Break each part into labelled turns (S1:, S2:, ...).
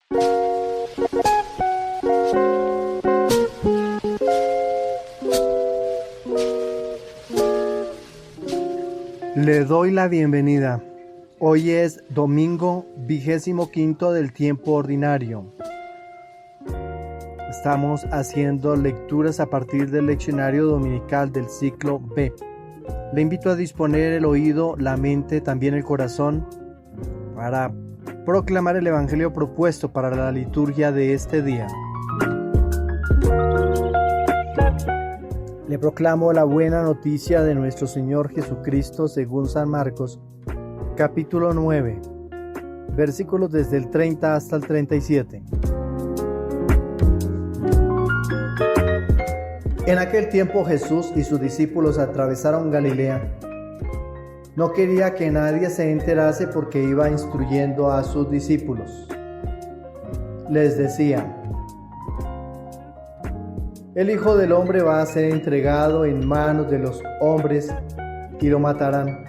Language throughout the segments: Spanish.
S1: Le doy la bienvenida. Hoy es domingo 25 del tiempo ordinario. Estamos haciendo lecturas a partir del leccionario dominical del ciclo B. Le invito a disponer el oído, la mente, también el corazón, para proclamar el evangelio propuesto para la liturgia de este día. Le proclamo la buena noticia de nuestro Señor Jesucristo según San Marcos, capítulo 9, versículos desde el 30 hasta el 37. En aquel tiempo Jesús y sus discípulos atravesaron Galilea. No quería que nadie se enterase porque iba instruyendo a sus discípulos. Les decía: el Hijo del Hombre va a ser entregado en manos de los hombres y lo matarán.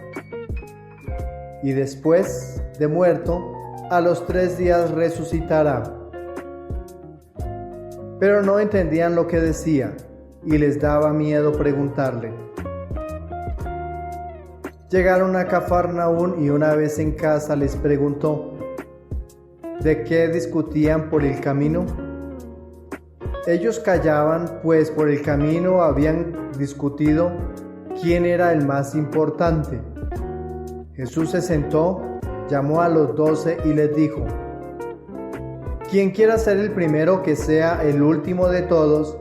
S1: Y después de muerto, a los 3 días resucitará. Pero no entendían lo que decía y les daba miedo preguntarle. Llegaron a Cafarnaún y una vez en casa les preguntó: ¿de qué discutían por el camino? Ellos callaban, pues por el camino habían discutido quién era el más importante. Jesús se sentó, llamó a los 12 y les dijo: quien quiera ser el primero, que sea el último de todos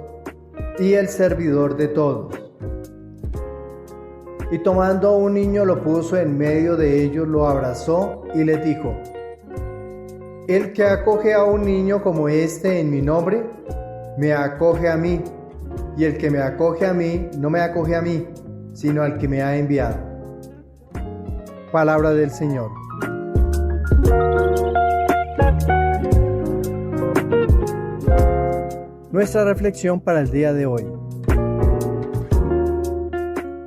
S1: y el servidor de todos. Y tomando un niño lo puso en medio de ellos, lo abrazó y les dijo: el que acoge a un niño como este en mi nombre, me acoge a mí, y el que me acoge a mí, no me acoge a mí, sino al que me ha enviado. Palabra del Señor. Nuestra reflexión para el día de hoy.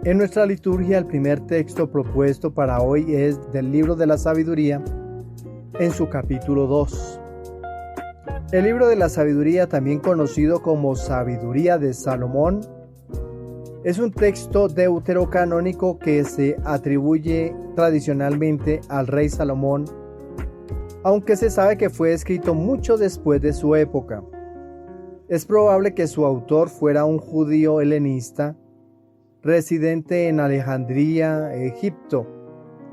S1: En nuestra liturgia, el primer texto propuesto para hoy es del libro de la Sabiduría, en su capítulo 2. El libro de la Sabiduría, también conocido como Sabiduría de Salomón, es un texto deuterocanónico que se atribuye tradicionalmente al rey Salomón, aunque se sabe que fue escrito mucho después de su época. Es probable que su autor fuera un judío helenista, residente en Alejandría, Egipto,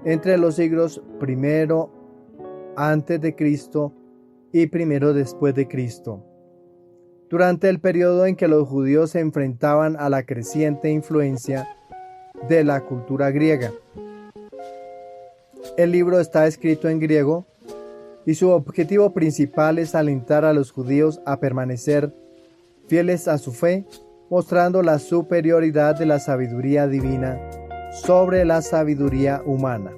S1: entre los siglos I antes de Cristo y I después de Cristo, durante el periodo en que los judíos se enfrentaban a la creciente influencia de la cultura griega. El libro está escrito en griego y su objetivo principal es alentar a los judíos a permanecer fieles a su fe, mostrando la superioridad de la sabiduría divina sobre la sabiduría humana.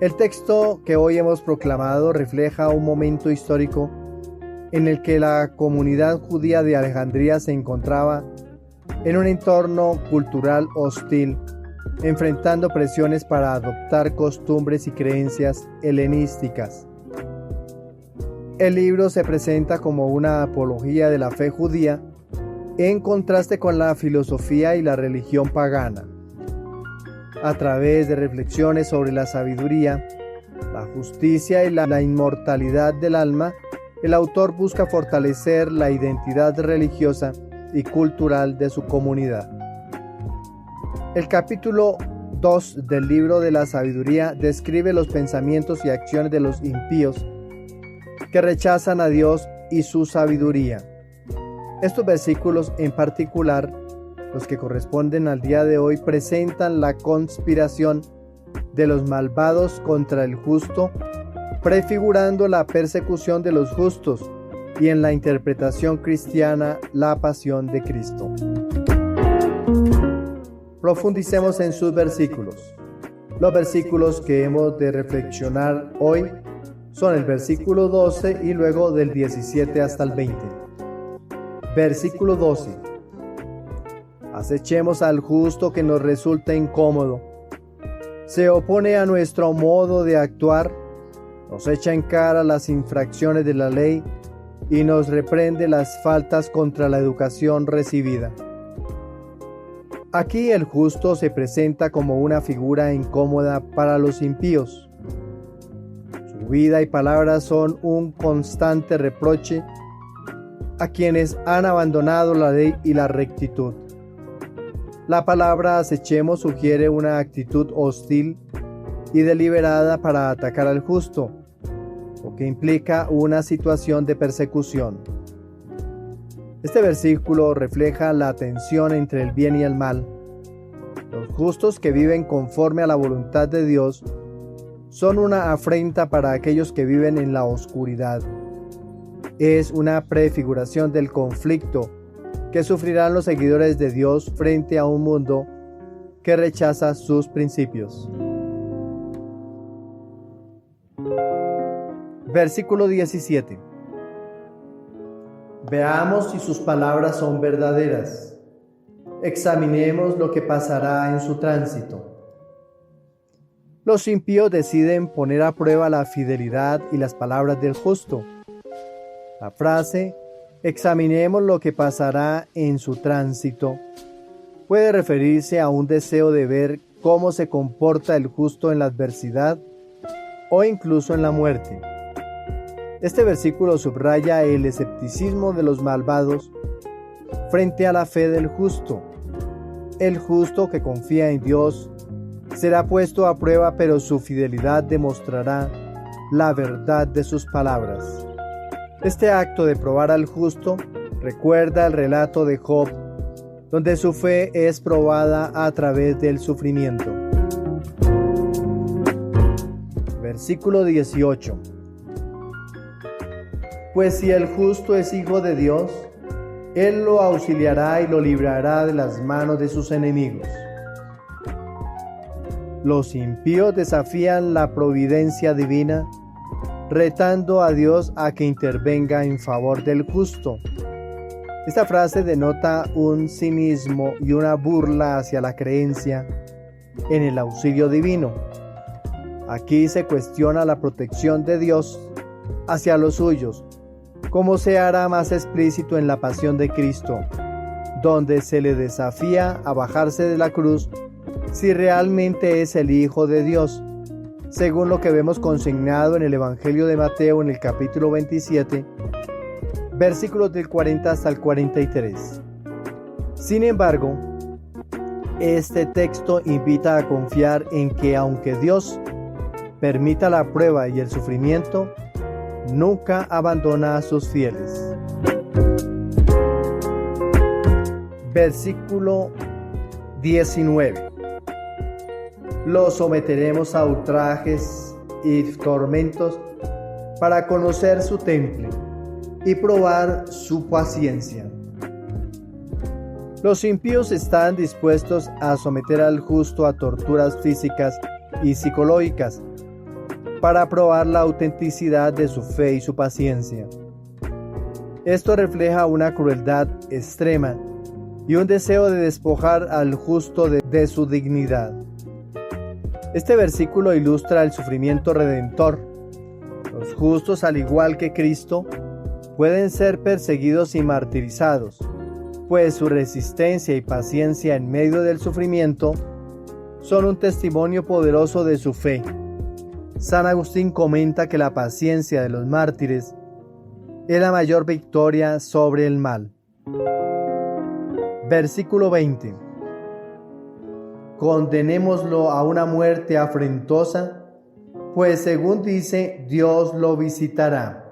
S1: El texto que hoy hemos proclamado refleja un momento histórico en el que la comunidad judía de Alejandría se encontraba en un entorno cultural hostil, enfrentando presiones para adoptar costumbres y creencias helenísticas. El libro se presenta como una apología de la fe judía en contraste con la filosofía y la religión pagana. A través de reflexiones sobre la sabiduría, la justicia y la inmortalidad del alma, el autor busca fortalecer la identidad religiosa y cultural de su comunidad. El capítulo 2 del libro de la Sabiduría describe los pensamientos y acciones de los impíos que rechazan a Dios y su sabiduría. Estos versículos en particular, los que corresponden al día de hoy, presentan la conspiración de los malvados contra el justo, prefigurando la persecución de los justos y en la interpretación cristiana la pasión de Cristo. Profundicemos en sus versículos. Los versículos que hemos de reflexionar hoy son el versículo 12 y luego del 17 hasta el 20. Versículo 12. Acechemos al justo que nos resulta incómodo. Se opone a nuestro modo de actuar nos echa en cara las infracciones de la ley y nos reprende las faltas contra la educación recibida. Aquí el justo se presenta como una figura incómoda para los impíos. Su vida y palabras son un constante reproche a quienes han abandonado la ley y la rectitud. La palabra acechemos sugiere una actitud hostil y deliberada para atacar al justo, lo que implica una situación de persecución. Este versículo refleja la tensión entre el bien y el mal. Los justos que viven conforme a la voluntad de Dios son una afrenta para aquellos que viven en la oscuridad. Es una prefiguración del conflicto que sufrirán los seguidores de Dios frente a un mundo que rechaza sus principios. Versículo 17. Veamos si sus palabras son verdaderas. Examinemos lo que pasará en su tránsito. Los impíos deciden poner a prueba la fidelidad y las palabras del justo. La frase "examinemos lo que pasará en su tránsito" puede referirse a un deseo de ver cómo se comporta el justo en la adversidad o incluso en la muerte. Este versículo subraya el escepticismo de los malvados frente a la fe del justo. El justo que confía en Dios será puesto a prueba, pero su fidelidad demostrará la verdad de sus palabras. Este acto de probar al justo recuerda el relato de Job, donde su fe es probada a través del sufrimiento. Versículo 18. Pues si el justo es hijo de Dios, Él lo auxiliará y lo librará de las manos de sus enemigos. Los impíos desafían la providencia divina, retando a Dios a que intervenga en favor del justo. Esta frase denota un cinismo y una burla hacia la creencia en el auxilio divino. Aquí se cuestiona la protección de Dios hacia los suyos, como se hará más explícito en la pasión de Cristo, donde se le desafía a bajarse de la cruz si realmente es el Hijo de Dios, según lo que vemos consignado en el Evangelio de Mateo en el capítulo 27, versículos del 40 hasta el 43. Sin embargo, este texto invita a confiar en que aunque Dios permita la prueba y el sufrimiento, nunca abandona a sus fieles. Versículo 19. Los someteremos a ultrajes y tormentos para conocer su temple y probar su paciencia. Los impíos están dispuestos a someter al justo a torturas físicas y psicológicas para probar la autenticidad de su fe y su paciencia. Esto refleja una crueldad extrema y un deseo de despojar al justo de su dignidad. Este versículo ilustra el sufrimiento redentor. Los justos, al igual que Cristo, pueden ser perseguidos y martirizados, pues su resistencia y paciencia en medio del sufrimiento son un testimonio poderoso de su fe. San Agustín comenta que la paciencia de los mártires es la mayor victoria sobre el mal. Versículo 20. Condenémoslo a una muerte afrentosa, pues según dice, Dios lo visitará.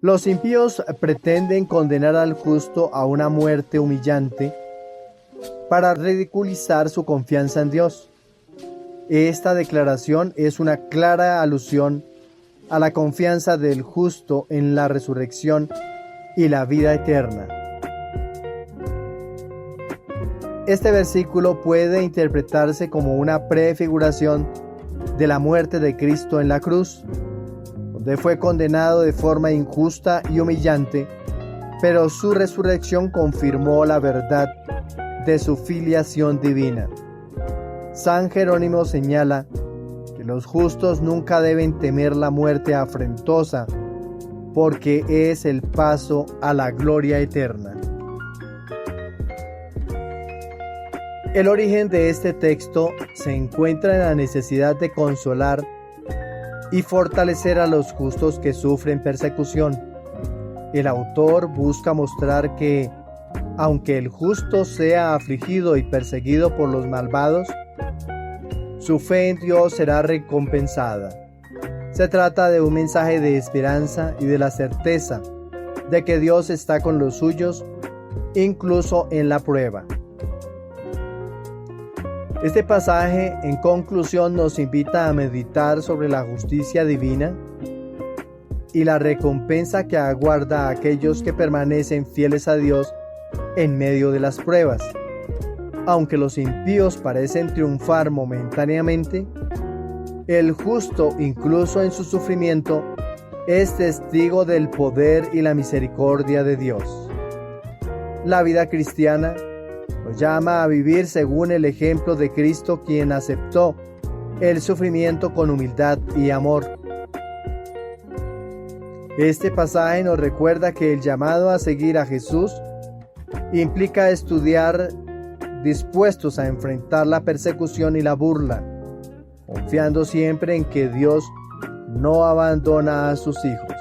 S1: Los impíos pretenden condenar al justo a una muerte humillante para ridiculizar su confianza en Dios. Esta declaración es una clara alusión a la confianza del justo en la resurrección y la vida eterna. Este versículo puede interpretarse como una prefiguración de la muerte de Cristo en la cruz, donde fue condenado de forma injusta y humillante, pero su resurrección confirmó la verdad de su filiación divina. San Jerónimo señala que los justos nunca deben temer la muerte afrentosa, porque es el paso a la gloria eterna. El origen de este texto se encuentra en la necesidad de consolar y fortalecer a los justos que sufren persecución. El autor busca mostrar que, aunque el justo sea afligido y perseguido por los malvados, su fe en Dios será recompensada. Se trata de un mensaje de esperanza y de la certeza de que Dios está con los suyos, incluso en la prueba. Este pasaje, en conclusión, nos invita a meditar sobre la justicia divina y la recompensa que aguarda a aquellos que permanecen fieles a Dios en medio de las pruebas. Aunque los impíos parecen triunfar momentáneamente, el justo, incluso en su sufrimiento, es testigo del poder y la misericordia de Dios. La vida cristiana nos llama a vivir según el ejemplo de Cristo, quien aceptó el sufrimiento con humildad y amor. Este pasaje nos recuerda que el llamado a seguir a Jesús implica estudiar dispuestos a enfrentar la persecución y la burla, confiando siempre en que Dios no abandona a sus hijos.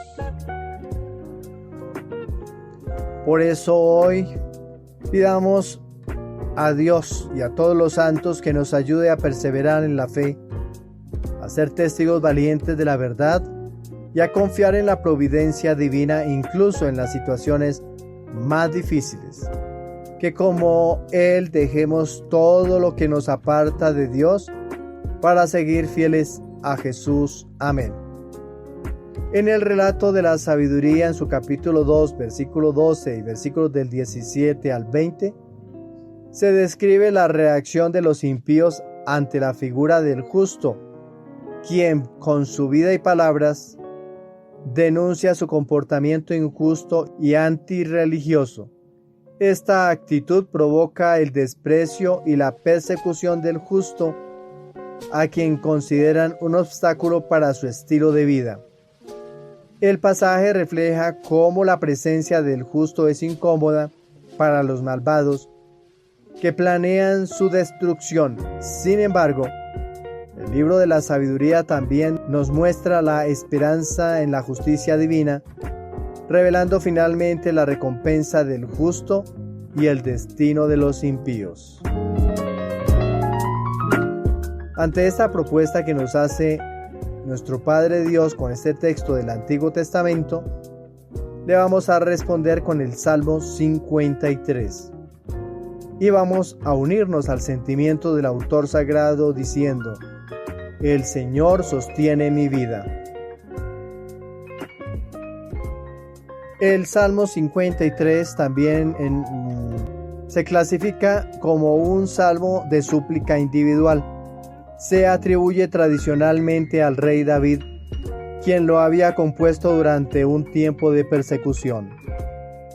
S1: Por eso hoy pidamos a Dios y a todos los santos que nos ayude a perseverar en la fe, a ser testigos valientes de la verdad y a confiar en la providencia divina incluso en las situaciones más difíciles. Que como Él dejemos todo lo que nos aparta de Dios para seguir fieles a Jesús. Amén. En el relato de la sabiduría, en su capítulo 2, versículo 12 y versículos del 17 al 20, se describe la reacción de los impíos ante la figura del justo, quien con su vida y palabras denuncia su comportamiento injusto y antirreligioso. Esta actitud provoca el desprecio y la persecución del justo, a quien consideran un obstáculo para su estilo de vida. El pasaje refleja cómo la presencia del justo es incómoda para los malvados que planean su destrucción. Sin embargo, el libro de la sabiduría también nos muestra la esperanza en la justicia divina, revelando finalmente la recompensa del justo y el destino de los impíos. Ante esta propuesta que nos hace nuestro Padre Dios con este texto del Antiguo Testamento, le vamos a responder con el Salmo 53. Y vamos a unirnos al sentimiento del autor sagrado diciendo: El Señor sostiene mi vida. El Salmo 53 también se clasifica como un salmo de súplica individual. Se atribuye tradicionalmente al rey David, quien lo había compuesto durante un tiempo de persecución,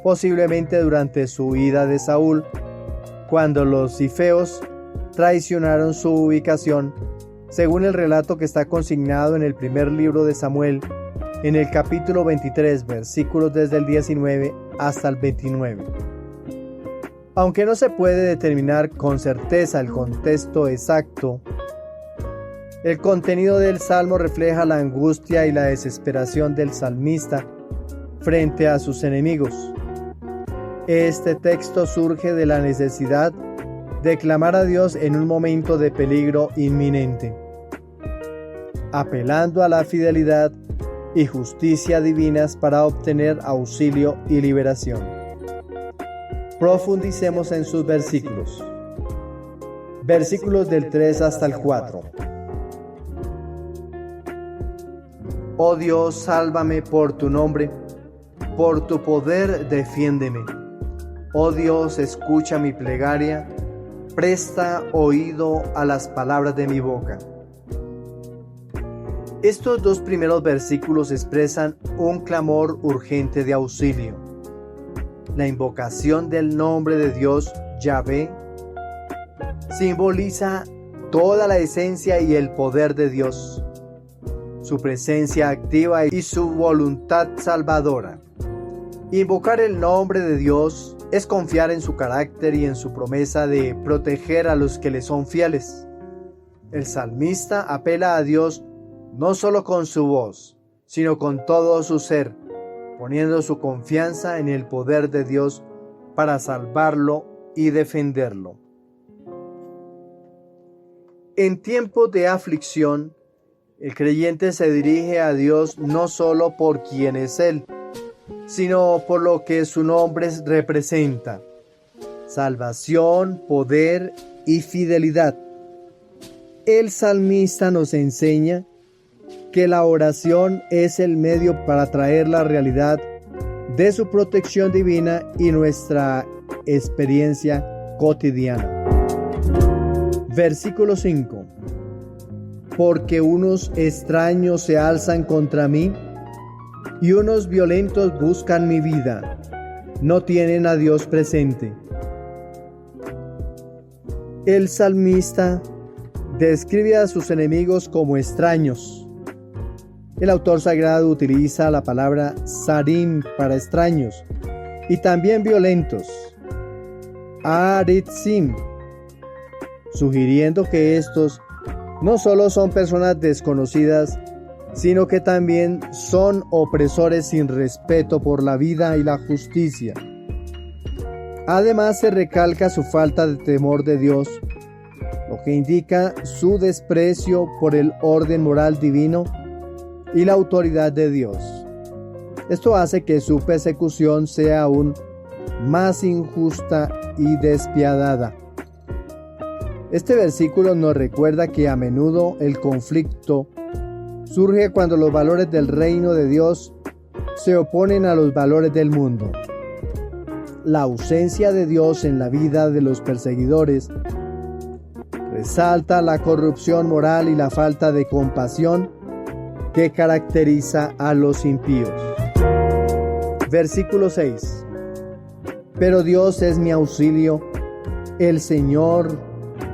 S1: posiblemente durante su huida de Saúl, cuando los cifeos traicionaron su ubicación, según el relato que está consignado en el primer libro de Samuel, en el capítulo 23, versículos desde el 19 hasta el 29. Aunque no se puede determinar con certeza el contexto exacto, el contenido del salmo refleja la angustia y la desesperación del salmista frente a sus enemigos. Este texto surge de la necesidad de clamar a Dios en un momento de peligro inminente, apelando a la fidelidad y justicia divinas para obtener auxilio y liberación. Profundicemos en sus versículos. Versículos del 3 hasta el 4. Oh Dios, sálvame por tu nombre, por tu poder defiéndeme. Oh Dios, escucha mi plegaria, presta oído a las palabras de mi boca. Estos dos primeros versículos expresan un clamor urgente de auxilio. La invocación del nombre de Dios, Yahvé, simboliza toda la esencia y el poder de Dios, su presencia activa y su voluntad salvadora. Invocar el nombre de Dios es confiar en su carácter y en su promesa de proteger a los que le son fieles. El salmista apela a Dios no solo con su voz, sino con todo su ser, poniendo su confianza en el poder de Dios para salvarlo y defenderlo. En tiempos de aflicción, el creyente se dirige a Dios no solo por quien es Él, sino por lo que su nombre representa: salvación, poder y fidelidad. El salmista nos enseña que la oración es el medio para traer la realidad de su protección divina y nuestra experiencia cotidiana. Versículo 5. Porque unos extraños se alzan contra mí y unos violentos buscan mi vida. No tienen a Dios presente. El salmista describe a sus enemigos como extraños. El autor sagrado utiliza la palabra sarim para extraños y también violentos, aritzim, sugiriendo que estos no solo son personas desconocidas, sino que también son opresores sin respeto por la vida y la justicia. Además, se recalca su falta de temor de Dios, lo que indica su desprecio por el orden moral divino y la autoridad de Dios. Esto hace que su persecución sea aún más injusta y despiadada. Este versículo nos recuerda que a menudo el conflicto surge cuando los valores del reino de Dios se oponen a los valores del mundo. La ausencia de Dios en la vida de los perseguidores resalta la corrupción moral y la falta de compasión que caracteriza a los impíos. Versículo 6. Pero Dios es mi auxilio, el Señor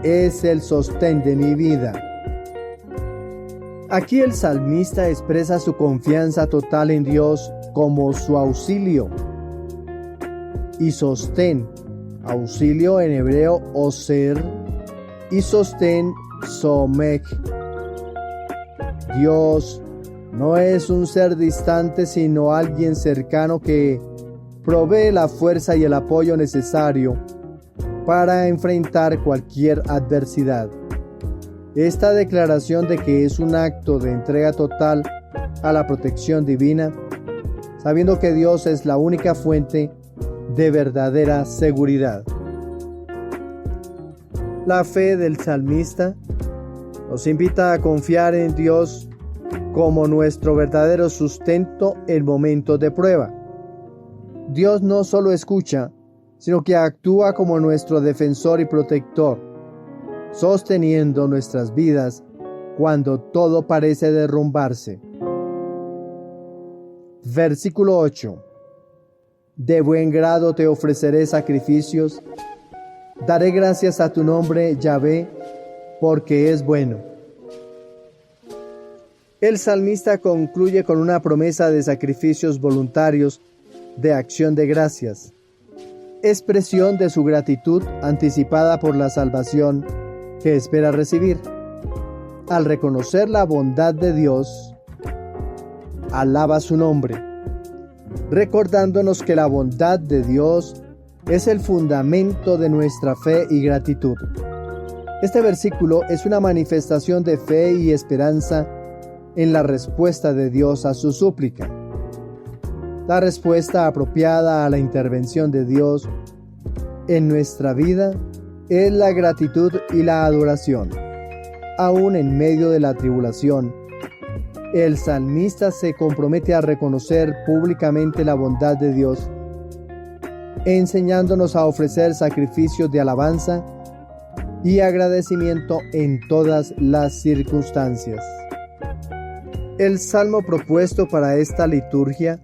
S1: es el sostén de mi vida. Aquí el salmista expresa su confianza total en Dios como su auxilio y sostén. Auxilio en hebreo oser y sostén somek. Dios no es un ser distante, sino alguien cercano que provee la fuerza y el apoyo necesario para enfrentar cualquier adversidad. Esta declaración de que es un acto de entrega total a la protección divina, sabiendo que Dios es la única fuente de verdadera seguridad. La fe del salmista nos invita a confiar en Dios como nuestro verdadero sustento en momentos de prueba. Dios no solo escucha, sino que actúa como nuestro defensor y protector, sosteniendo nuestras vidas cuando todo parece derrumbarse. Versículo 8. De buen grado te ofreceré sacrificios, daré gracias a tu nombre, Yahvé, porque es bueno. El salmista concluye con una promesa de sacrificios voluntarios de acción de gracias, expresión de su gratitud anticipada por la salvación que espera recibir. Al reconocer la bondad de Dios, alaba su nombre, recordándonos que la bondad de Dios es el fundamento de nuestra fe y gratitud. Este versículo es una manifestación de fe y esperanza en la respuesta de Dios a su súplica. La respuesta apropiada a la intervención de Dios en nuestra vida es la gratitud y la adoración. Aún en medio de la tribulación, el salmista se compromete a reconocer públicamente la bondad de Dios, enseñándonos a ofrecer sacrificios de alabanza y agradecimiento en todas las circunstancias. El salmo propuesto para esta liturgia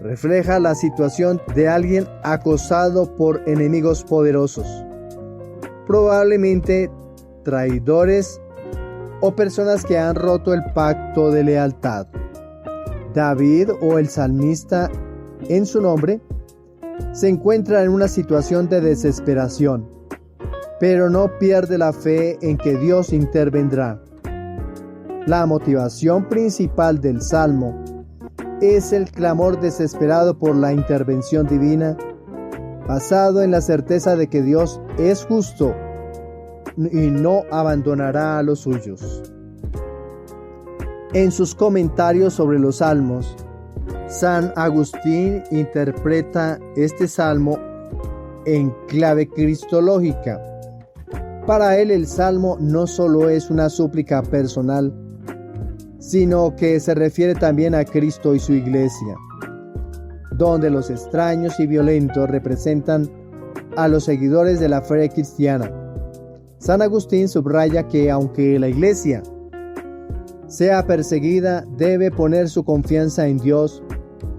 S1: refleja la situación de alguien acosado por enemigos poderosos. Probablemente traidores o personas que han roto el pacto de lealtad. David, o el salmista en su nombre, se encuentra en una situación de desesperación, pero no pierde la fe en que Dios intervendrá. La motivación principal del Salmo es el clamor desesperado por la intervención divina, basado en la certeza de que Dios es justo y no abandonará a los suyos. En sus comentarios sobre los salmos, San Agustín interpreta este salmo en clave cristológica. Para él, el salmo no solo es una súplica personal, sino que se refiere también a Cristo y su iglesia, donde los extraños y violentos representan a los seguidores de la fe cristiana. San Agustín subraya que aunque la iglesia sea perseguida, debe poner su confianza en Dios,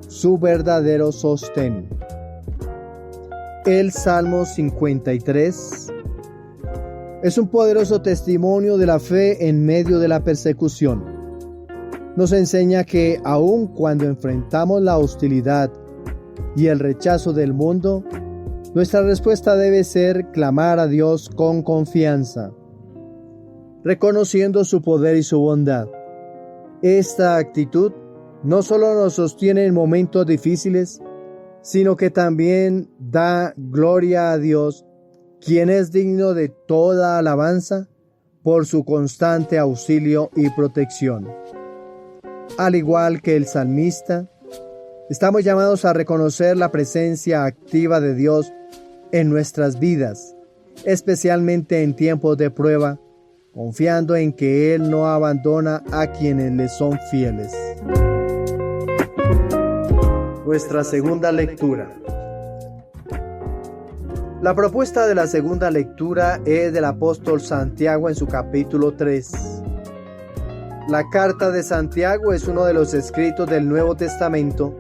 S1: su verdadero sostén. El Salmo 53 es un poderoso testimonio de la fe en medio de la persecución. Nos enseña que aun cuando enfrentamos la hostilidad y el rechazo del mundo, nuestra respuesta debe ser clamar a Dios con confianza, reconociendo su poder y su bondad. Esta actitud no solo nos sostiene en momentos difíciles, sino que también da gloria a Dios, quien es digno de toda alabanza por su constante auxilio y protección. Al igual que el salmista, estamos llamados a reconocer la presencia activa de Dios en nuestras vidas, especialmente en tiempos de prueba, confiando en que Él no abandona a quienes le son fieles. Nuestra segunda lectura. La propuesta de la segunda lectura es del apóstol Santiago en su capítulo 3. La carta de Santiago es uno de los escritos del Nuevo Testamento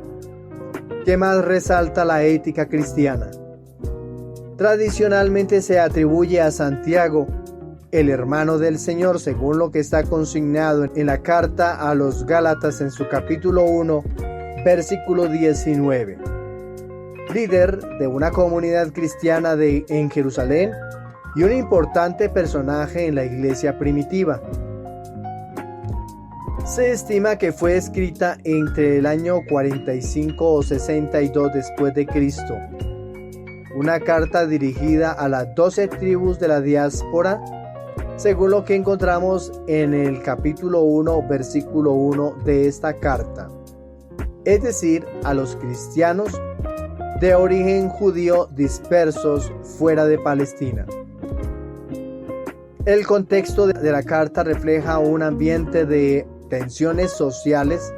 S1: que más resalta la ética cristiana. Tradicionalmente se atribuye a Santiago, el hermano del Señor, según lo que está consignado en la carta a los Gálatas en su capítulo 1, versículo 19. Líder de una comunidad cristiana en Jerusalén y un importante personaje en la iglesia primitiva. Se estima que fue escrita entre el año 45 o 62 después de Cristo. Una carta dirigida a las 12 tribus de la diáspora, según lo que encontramos en el capítulo 1, versículo 1 de esta carta. Es decir, a los cristianos de origen judío dispersos fuera de Palestina. El contexto de la carta refleja un ambiente de tensiones sociales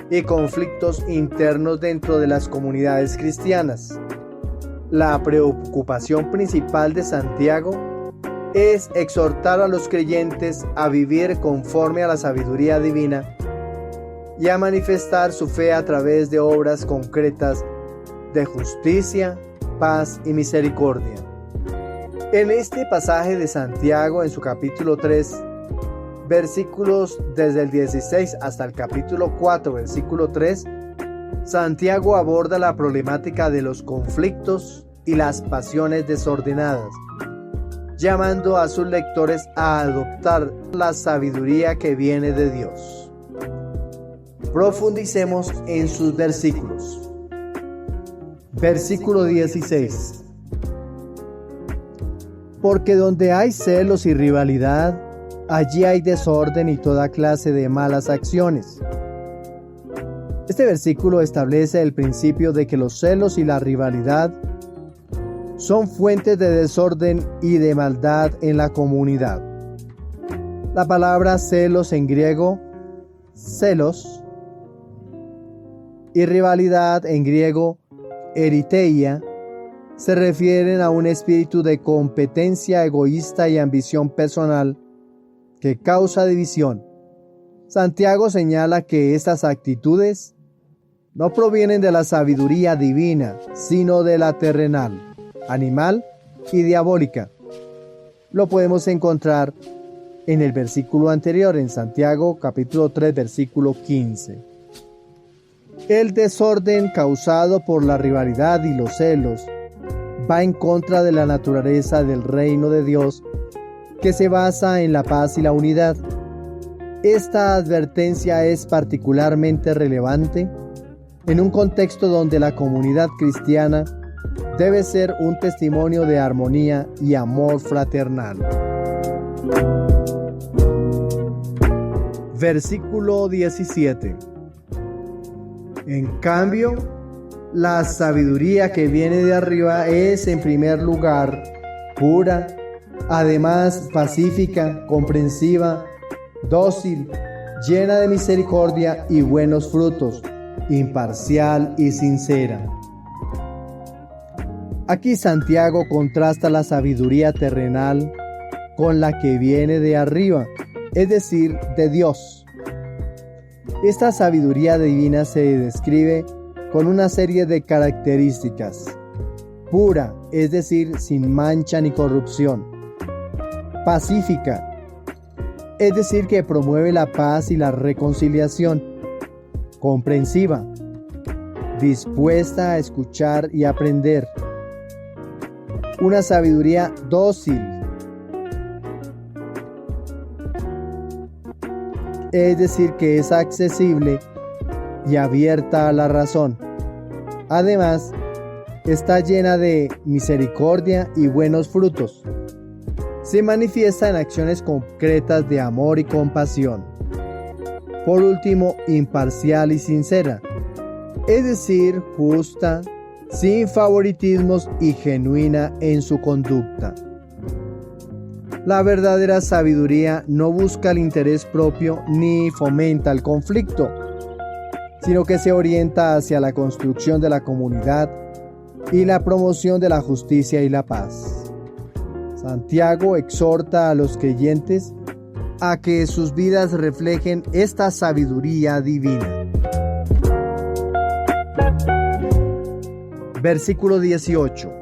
S1: y conflictos internos dentro de las comunidades cristianas. La preocupación principal de Santiago es exhortar a los creyentes a vivir conforme a la sabiduría divina y a manifestar su fe a través de obras concretas de justicia, paz y misericordia. En este pasaje de Santiago, en su capítulo 3, versículos desde el 16 hasta el capítulo 4, versículo 3, Santiago aborda la problemática de los conflictos y las pasiones desordenadas, llamando a sus lectores a adoptar la sabiduría que viene de Dios. Profundicemos en sus versículos. Versículo 16. Porque donde hay celos y rivalidad, allí hay desorden y toda clase de malas acciones. Este versículo establece el principio de que los celos y la rivalidad son fuentes de desorden y de maldad en la comunidad. La palabra celos en griego, celos, y rivalidad en griego, eriteia, se refieren a un espíritu de competencia egoísta y ambición personal que causa división. Santiago señala que estas actitudes no provienen de la sabiduría divina, sino de la terrenal, animal y diabólica. lo podemos encontrar en el versículo anterior, en Santiago capítulo 3, versículo 15. El desorden causado por la rivalidad y los celos va en contra de la naturaleza del reino de Dios, que se basa en la paz y la unidad. Esta advertencia es particularmente relevante en un contexto donde la comunidad cristiana debe ser un testimonio de armonía y amor fraternal. Versículo 17. En cambio, la sabiduría que viene de arriba es, en primer lugar, pura, además pacífica, comprensiva, dócil, llena de misericordia y buenos frutos, imparcial y sincera. Aquí Santiago contrasta la sabiduría terrenal con la que viene de arriba, es decir, de Dios. Esta sabiduría divina se describe con una serie de características. Pura, es decir, sin mancha ni corrupción. Pacífica, es decir, que promueve la paz y la reconciliación. Comprensiva, dispuesta a escuchar y aprender. Una sabiduría dócil, es decir, que es accesible y abierta a la razón. Además, está llena de misericordia y buenos frutos. Se manifiesta en acciones concretas de amor y compasión. Por último, imparcial y sincera, es decir, justa, sin favoritismos y genuina en su conducta. La verdadera sabiduría no busca el interés propio ni fomenta el conflicto, sino que se orienta hacia la construcción de la comunidad y la promoción de la justicia y la paz. Santiago exhorta a los creyentes a que sus vidas reflejen esta sabiduría divina. Versículo 18.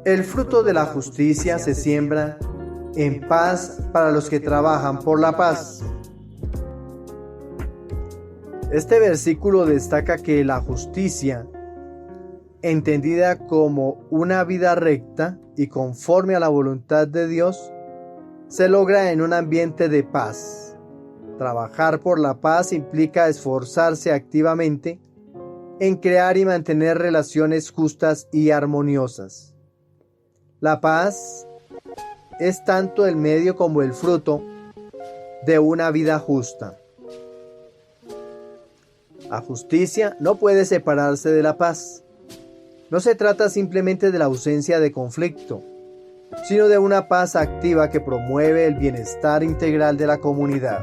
S1: El fruto de la justicia se siembra en paz para los que trabajan por la paz. Este versículo destaca que la justicia, entendida como una vida recta y conforme a la voluntad de Dios, se logra en un ambiente de paz. Trabajar por la paz implica esforzarse activamente en crear y mantener relaciones justas y armoniosas. La paz es tanto el medio como el fruto de una vida justa. La justicia no puede separarse de la paz. No se trata simplemente de la ausencia de conflicto, sino de una paz activa que promueve el bienestar integral de la comunidad.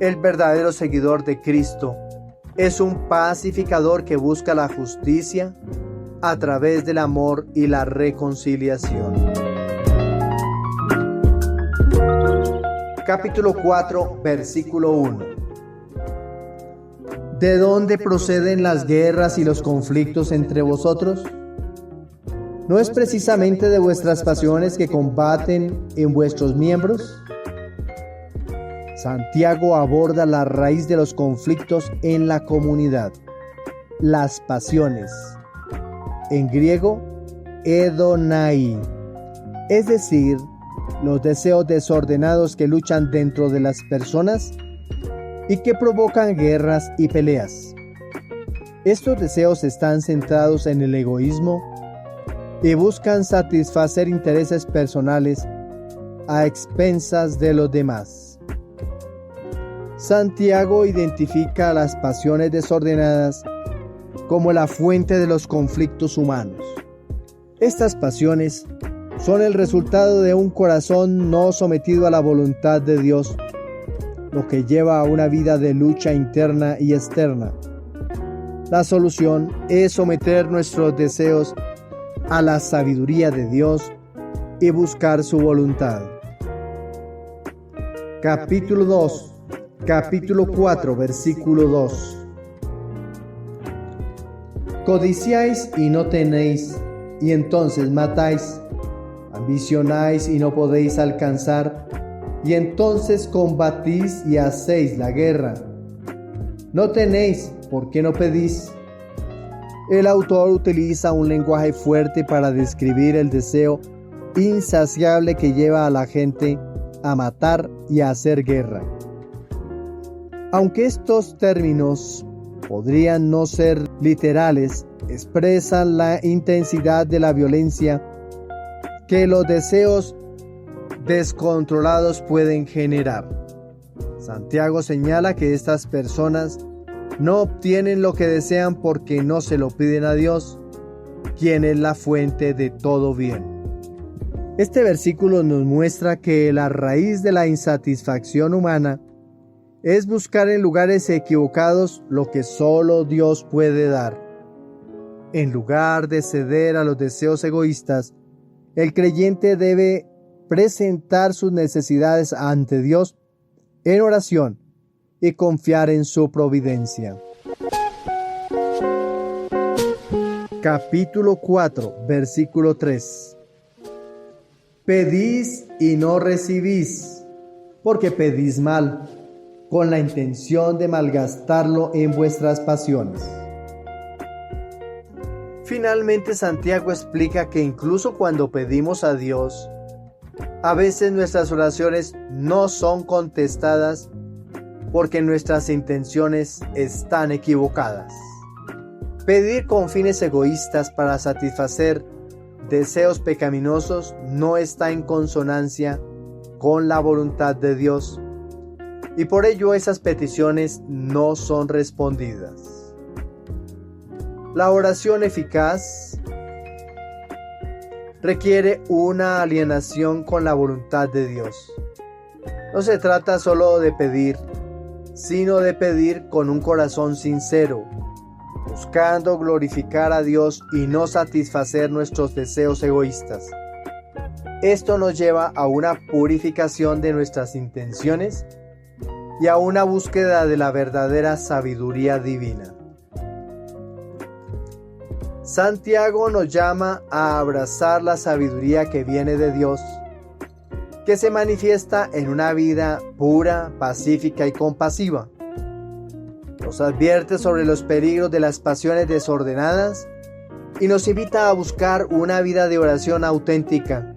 S1: El verdadero seguidor de Cristo es un pacificador que busca la justicia a través del amor y la reconciliación. Capítulo 4, versículo 1. ¿De dónde proceden las guerras y los conflictos entre vosotros? ¿No es precisamente de vuestras pasiones que combaten en vuestros miembros? Santiago aborda la raíz de los conflictos en la comunidad, las pasiones. En griego, hedonai, es decir, los deseos desordenados que luchan dentro de las personas y que provocan guerras y peleas. Estos deseos están centrados en el egoísmo y buscan satisfacer intereses personales a expensas de los demás. Santiago identifica las pasiones desordenadas como la fuente de los conflictos humanos. Estas pasiones son el resultado de un corazón no sometido a la voluntad de Dios, lo que lleva a una vida de lucha interna y externa. La solución es someter nuestros deseos a la sabiduría de Dios y buscar su voluntad. Capítulo 4, versículo 2. Codiciáis y no tenéis, y entonces matáis. ambicionáis y no podéis alcanzar, y entonces combatís y hacéis la guerra. No tenéis, ¿por qué no pedís? El autor utiliza un lenguaje fuerte para describir el deseo insaciable que lleva a la gente a matar y a hacer guerra. Aunque estos términos podrían no ser literales, expresan la intensidad de la violencia que los deseos descontrolados pueden generar. Santiago señala que estas personas no obtienen lo que desean porque no se lo piden a Dios, quien es la fuente de todo bien. Este versículo nos muestra que la raíz de la insatisfacción humana es buscar en lugares equivocados lo que solo Dios puede dar. En lugar de ceder a los deseos egoístas, el creyente debe presentar sus necesidades ante Dios en oración y confiar en su providencia. Capítulo 4, versículo 3. Pedís y no recibís, porque pedís mal, con la intención de malgastarlo en vuestras pasiones. Finalmente, Santiago explica que incluso cuando pedimos a Dios, a veces nuestras oraciones no son contestadas porque nuestras intenciones están equivocadas. Pedir con fines egoístas para satisfacer deseos pecaminosos no está en consonancia con la voluntad de Dios, y por ello esas peticiones no son respondidas. La oración eficaz requiere una alienación con la voluntad de Dios. No se trata solo de pedir, sino de pedir con un corazón sincero, buscando glorificar a Dios y no satisfacer nuestros deseos egoístas. Esto nos lleva a una purificación de nuestras intenciones y a una búsqueda de la verdadera sabiduría divina. Santiago nos llama a abrazar la sabiduría que viene de Dios, que se manifiesta en una vida pura, pacífica y compasiva. Nos advierte sobre los peligros de las pasiones desordenadas y nos invita a buscar una vida de oración auténtica,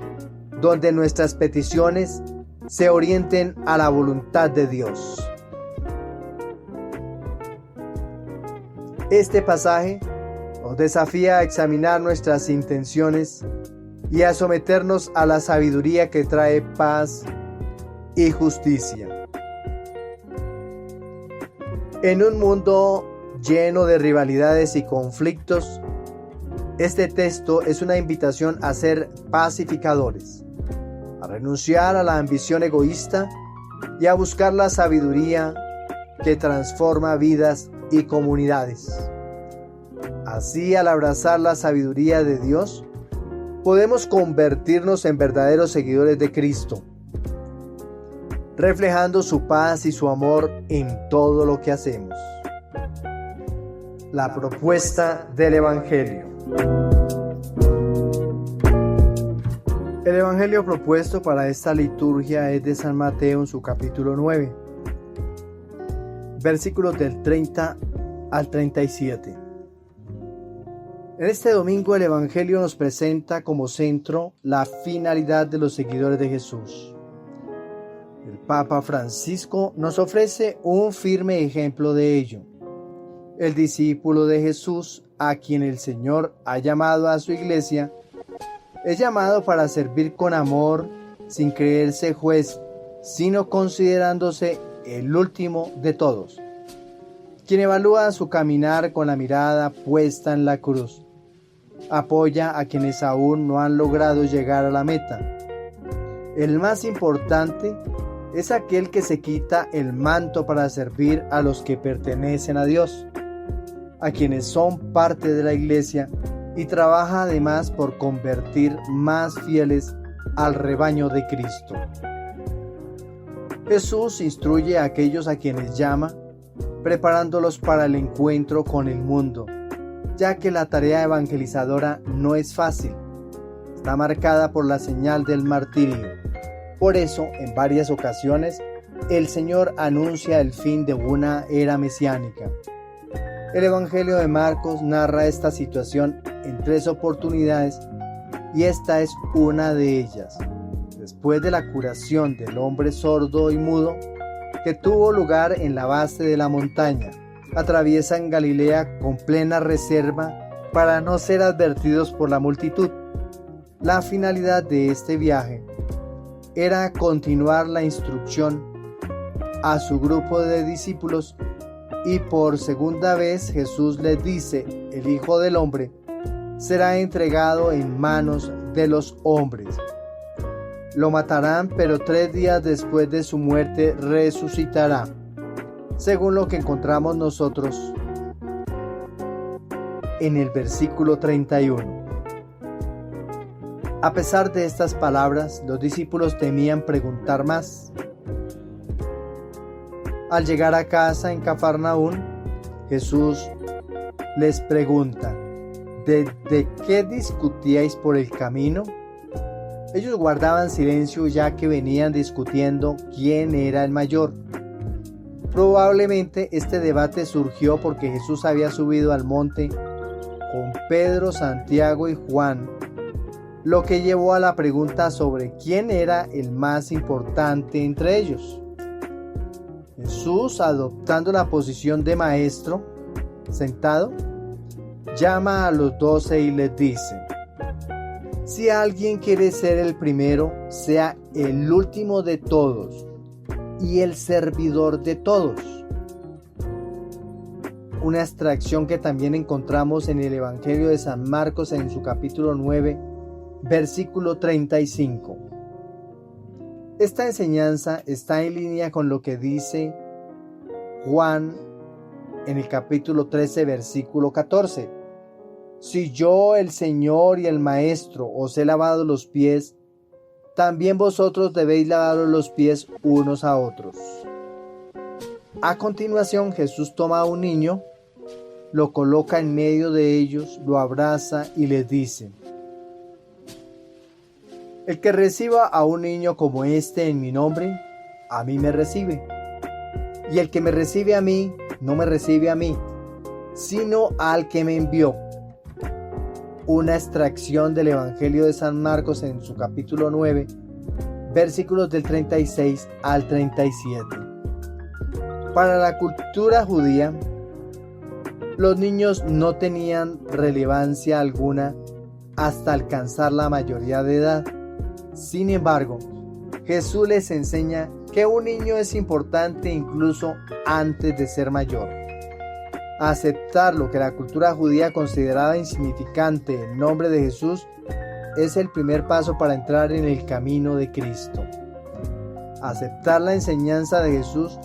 S1: donde nuestras peticiones se orienten a la voluntad de Dios. Este pasaje nos desafía a examinar nuestras intenciones y a someternos a la sabiduría que trae paz y justicia. En un mundo lleno de rivalidades y conflictos, este texto es una invitación a ser pacificadores, a renunciar a la ambición egoísta y a buscar la sabiduría que transforma vidas y comunidades. Así, al abrazar la sabiduría de Dios, podemos convertirnos en verdaderos seguidores de Cristo, reflejando su paz y su amor en todo lo que hacemos. La propuesta del Evangelio. El Evangelio propuesto para esta liturgia es de San Mateo en su capítulo 9, versículos del 30 al 37. En este domingo el Evangelio nos presenta como centro la finalidad de los seguidores de Jesús. El Papa Francisco nos ofrece un firme ejemplo de ello. El discípulo de Jesús, a quien el Señor ha llamado a su iglesia, es llamado para servir con amor, sin creerse juez, sino considerándose el último de todos, quien evalúa su caminar con la mirada puesta en la cruz. Apoya a quienes aún no han logrado llegar a la meta. El más importante es aquel que se quita el manto para servir a los que pertenecen a Dios, a quienes son parte de la iglesia, y trabaja además por convertir más fieles al rebaño de Cristo. Jesús instruye a aquellos a quienes llama, preparándolos para el encuentro con el mundo, ya que la tarea evangelizadora no es fácil. está marcada por la señal del martirio. Por eso, en varias ocasiones, el Señor anuncia el fin de una era mesiánica. El Evangelio de Marcos narra esta situación en 3 oportunidades y esta es una de ellas. Después de la curación del hombre sordo y mudo, que tuvo lugar en la base de la montaña, atraviesan Galilea con plena reserva para no ser advertidos por la multitud. La finalidad de este viaje era continuar la instrucción a su grupo de discípulos y por segunda vez Jesús les dice: el Hijo del Hombre será entregado en manos de los hombres. Lo matarán, pero 3 días después de su muerte resucitará, según lo que encontramos nosotros en el versículo 31. A pesar de estas palabras, los discípulos temían preguntar más. Al llegar a casa en Cafarnaún, Jesús les pregunta: ¿de qué discutíais por el camino? Ellos guardaban silencio ya que venían discutiendo quién era el mayor. Probablemente este debate surgió porque Jesús había subido al monte con Pedro, Santiago y Juan, lo que llevó a la pregunta sobre quién era el más importante entre ellos. Jesús, adoptando la posición de maestro, sentado, llama a los 12 y les dice: si alguien quiere ser el primero, sea el último de todos y el servidor de todos. Una extracción que también encontramos en el Evangelio de San Marcos en su capítulo 9, versículo 35. Esta enseñanza está en línea con lo que dice Juan en el capítulo 13, versículo 14. Si yo, el Señor y el Maestro, os he lavado los pies, también vosotros debéis lavaros los pies unos a otros. A continuación, Jesús toma a un niño, lo coloca en medio de ellos, lo abraza y les dice: el que reciba a un niño como este en mi nombre, a mí me recibe. Y el que me recibe a mí, no me recibe a mí, sino al que me envió. Una extracción del Evangelio de San Marcos en su capítulo 9, versículos del 36 al 37. Para la cultura judía, los niños no tenían relevancia alguna hasta alcanzar la mayoría de edad. Sin embargo, Jesús les enseña que un niño es importante incluso antes de ser mayor. Aceptar lo que la cultura judía consideraba insignificante en nombre de Jesús es el primer paso para entrar en el camino de Cristo. Aceptar la enseñanza de Jesús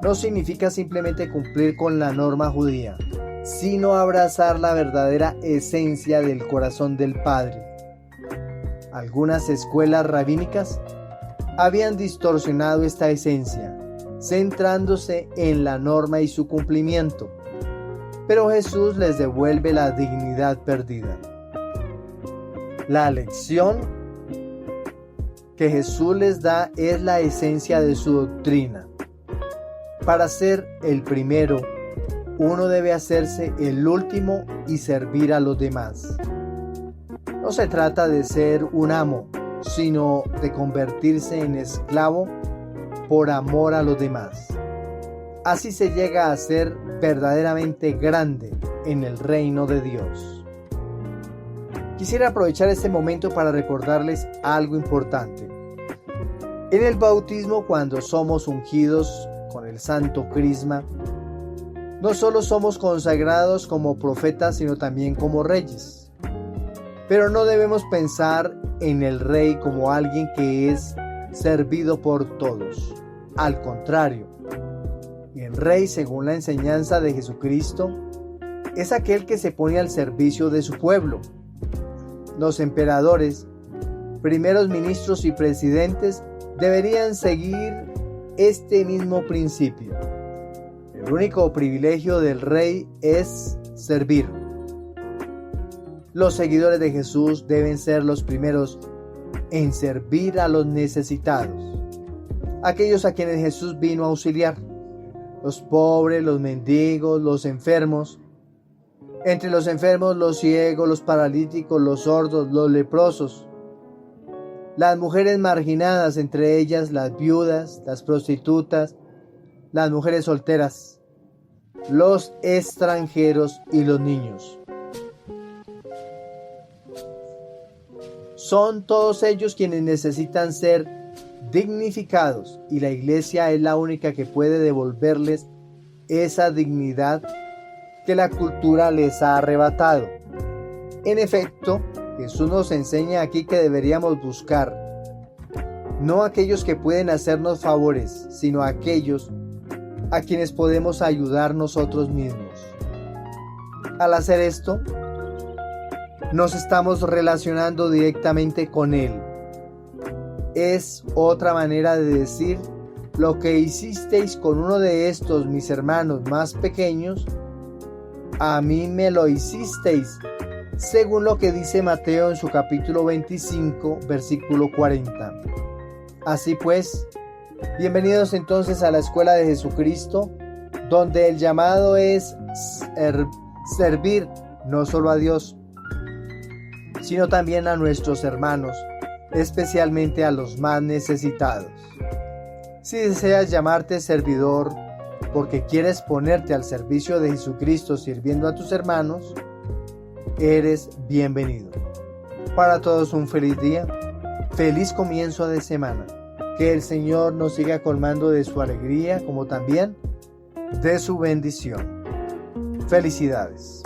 S1: no significa simplemente cumplir con la norma judía, sino abrazar la verdadera esencia del corazón del Padre. Algunas escuelas rabínicas habían distorsionado esta esencia, centrándose en la norma y su cumplimiento, pero Jesús les devuelve la dignidad perdida. La lección que Jesús les da es la esencia de su doctrina. Para ser el primero, uno debe hacerse el último y servir a los demás. No se trata de ser un amo, sino de convertirse en esclavo por amor a los demás. Así se llega a ser verdaderamente grande en el reino de Dios. Quisiera aprovechar este momento para recordarles algo importante. En el bautismo, cuando somos ungidos con el santo crisma, no solo somos consagrados como profetas, sino también como reyes. Pero no debemos pensar en el rey como alguien que es servido por todos. Al contrario, el rey, según la enseñanza de Jesucristo, es aquel que se pone al servicio de su pueblo. Los emperadores, primeros ministros y presidentes deberían seguir este mismo principio. El único privilegio del rey es servir. Los seguidores de Jesús deben ser los primeros en servir a los necesitados, aquellos a quienes Jesús vino a auxiliar, los pobres, los mendigos, los enfermos. Entre los enfermos, los ciegos, los paralíticos, los sordos, los leprosos, las mujeres marginadas, entre ellas las viudas, las prostitutas, las mujeres solteras, los extranjeros y los niños. Son todos ellos quienes necesitan ser dignificados y la Iglesia es la única que puede devolverles esa dignidad que la cultura les ha arrebatado. En efecto, Jesús nos enseña aquí que deberíamos buscar no aquellos que pueden hacernos favores, sino aquellos a quienes podemos ayudar nosotros mismos. Al hacer esto, nos estamos relacionando directamente con Él. Es otra manera de decir: lo que hicisteis con uno de estos mis hermanos más pequeños, a mí me lo hicisteis, según lo que dice Mateo en su capítulo 25, versículo 40. Así pues, bienvenidos entonces a la Escuela de Jesucristo, donde el llamado es servir no solo a Dios, sino también a nuestros hermanos, especialmente a los más necesitados. Si deseas llamarte servidor porque quieres ponerte al servicio de Jesucristo sirviendo a tus hermanos, eres bienvenido. Para todos un feliz día, feliz comienzo de semana. Que el Señor nos siga colmando de su alegría como también de su bendición. Felicidades.